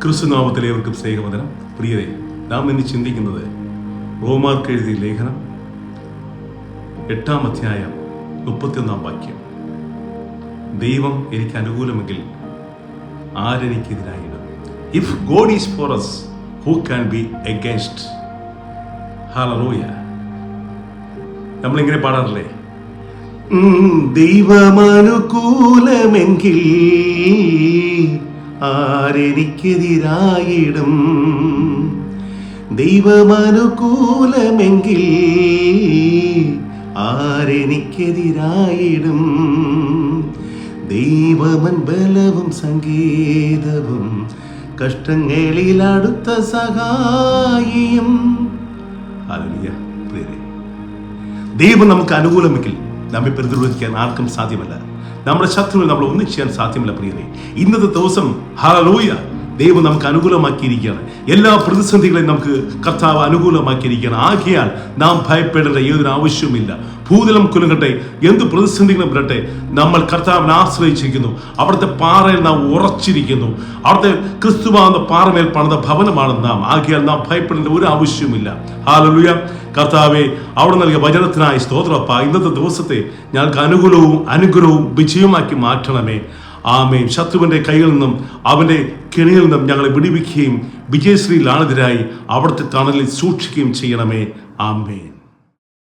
ക്രിസ്തുനാമത്തിലേവർക്കും സ്നേഹവന്ദനം. പ്രിയരെ, നാം ഇന്ന് ചിന്തിക്കുന്നത് റോമാർക്ക് എഴുതിയ ലേഖനം 8-ാം അധ്യായം 31-ാം വാക്യം. ദൈവം എനിക്ക് അനുകൂലമെങ്കിൽ ആരെനിക്കെതിരായിടും? If God is for us, who can be against? Hallelujah. നമ്മളിങ്ങനെ പാടാറില്ലേ? ദൈവമനുകൂലമെങ്കിൽ ആരെനിക്കെതിരായിടും? ദൈവമനുകൂലമെങ്കിൽ ആരെനിക്കെതിരായിടും? ദൈവമൻ ബലവും സങ്കേതവും കഷ്ടങ്ങളിൽ അടുത്ത സഹായിയും. ഹല്ലേലൂയ. പ്രിയരേ, ദൈവം നമുക്ക് അനുകൂലമെങ്കിൽ നമ്മെ പ്രതിരോധിക്കാൻ ആർക്കും സാധ്യമല്ല. നമ്മുടെ ശത്രുവിനെ നമ്മൾ ഒന്നും ചെയ്യാൻ സാധ്യമല്ല. പ്രിയരെ, ഇന്നത്തെ ദിവസം ഹല്ലേലൂയ, ദൈവം നമുക്ക് അനുകൂലമാക്കിയിരിക്കുകയാണ്. എല്ലാ പ്രതിസന്ധികളെയും നമുക്ക് കർത്താവ് അനുകൂലമാക്കിയിരിക്കുകയാണ്. ആകയാൽ നാം ഭയപ്പെടേണ്ട ഏതൊരു ആവശ്യവുമില്ല. ഭൂതലം കുലുങ്ങട്ടെ, എന്ത് പ്രതിസന്ധികളും വരട്ടെ, നമ്മൾ കർത്താവിനെ ആശ്രയിച്ചിരിക്കുന്നു. അവിടുത്തെ പാറയിൽ നാം ഉറച്ചിരിക്കുന്നു. അവിടുത്തെ ക്രിസ്തുവാകുന്ന പാറമേൽ പണിത ഭവനമാണ് നാം. ആകയാൽ നാം ഭയപ്പെടേണ്ട ഒരു ആവശ്യവുമില്ല. ഹല്ലേലൂയ. കർത്താവെ, അവിടെ നൽകിയ വചനത്തിനായി സ്തോത്രപ്പ. ഇന്നത്തെ ദിവസത്തെ ഞങ്ങൾക്ക് അനുഗ്രഹവും വിജയമാക്കി മാറ്റണമേ. ആമേൻ. ശത്രുവിൻ്റെ കയ്യിൽ നിന്നും അവൻ്റെ കെണിയിൽ നിന്നും ഞങ്ങളെ വിടുവിക്കുകയും വിജയശ്രീ ലാളിതരായി അവിടുത്തെ തണലിൽ സൂക്ഷിക്കുകയും ചെയ്യണമേ. ആമേൻ.